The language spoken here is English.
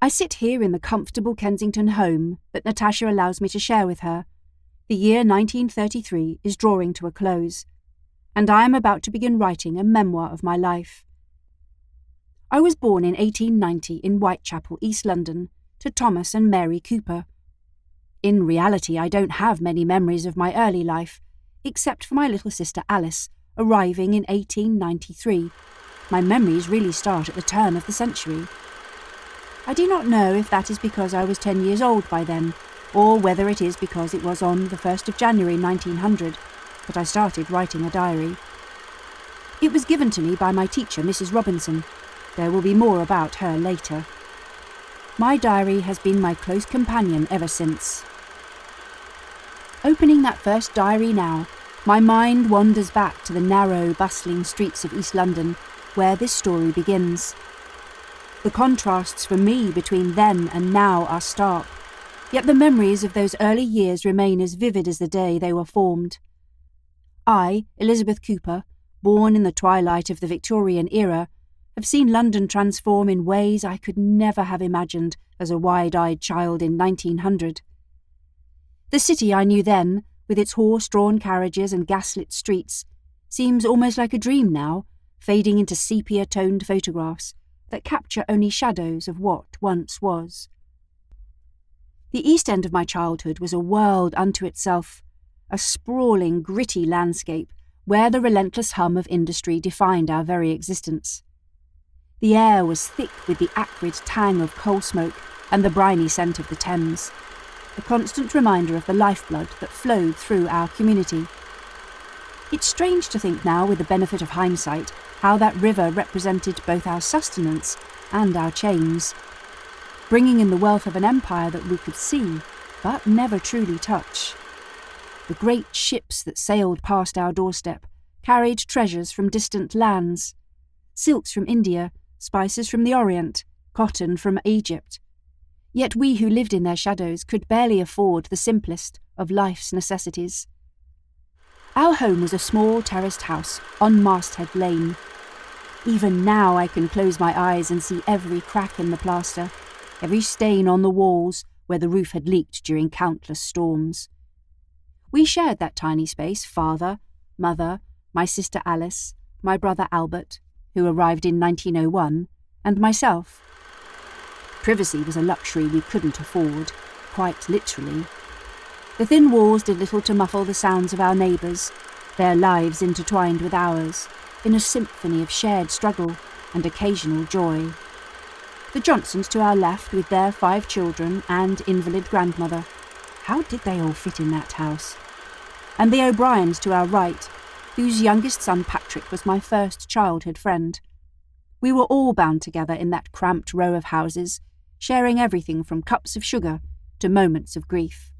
I sit here in the comfortable Kensington home that Natasha allows me to share with her. The year 1933 is drawing to a close, and I am about to begin writing a memoir of my life. I was born in 1890 in Whitechapel, East London, to Thomas and Mary Cooper. In reality, I don't have many memories of my early life, except for my little sister Alice, arriving in 1893. My memories really start at the turn of the century. I do not know if that is because I was 10 years old by then, or whether it is because it was on the 1st of January 1900 that I started writing a diary. It was given to me by my teacher, Mrs. Robinson. There will be more about her later. My diary has been my close companion ever since. Opening that first diary now, my mind wanders back to the narrow, bustling streets of East London, where this story begins. The contrasts for me between then and now are stark, yet the memories of those early years remain as vivid as the day they were formed. I, Elizabeth Cooper, born in the twilight of the Victorian era, have seen London transform in ways I could never have imagined as a wide-eyed child in 1900. The city I knew then, with its horse-drawn carriages and gaslit streets, seems almost like a dream now, fading into sepia-toned photographs that capture only shadows of what once was. The East End of my childhood was a world unto itself, a sprawling, gritty landscape where the relentless hum of industry defined our very existence. The air was thick with the acrid tang of coal smoke and the briny scent of the Thames, a constant reminder of the lifeblood that flowed through our community. It's strange to think now, with the benefit of hindsight, how that river represented both our sustenance and our chains, bringing in the wealth of an empire that we could see, but never truly touch. The great ships that sailed past our doorstep carried treasures from distant lands, silks from India, spices from the Orient, cotton from Egypt. Yet we who lived in their shadows could barely afford the simplest of life's necessities. Our home was a small terraced house on Masthead Lane. Even now I can close my eyes and see every crack in the plaster, every stain on the walls where the roof had leaked during countless storms. We shared that tiny space, father, mother, my sister Alice, my brother Albert, who arrived in 1901, and myself. Privacy was a luxury we couldn't afford, quite literally. The thin walls did little to muffle the sounds of our neighbours, their lives intertwined with ours, in a symphony of shared struggle and occasional joy. The Johnsons to our left with their 5 children and invalid grandmother. How did they all fit in that house? And the O'Briens to our right, whose youngest son Patrick was my first childhood friend. We were all bound together in that cramped row of houses, sharing everything from cups of sugar to moments of grief.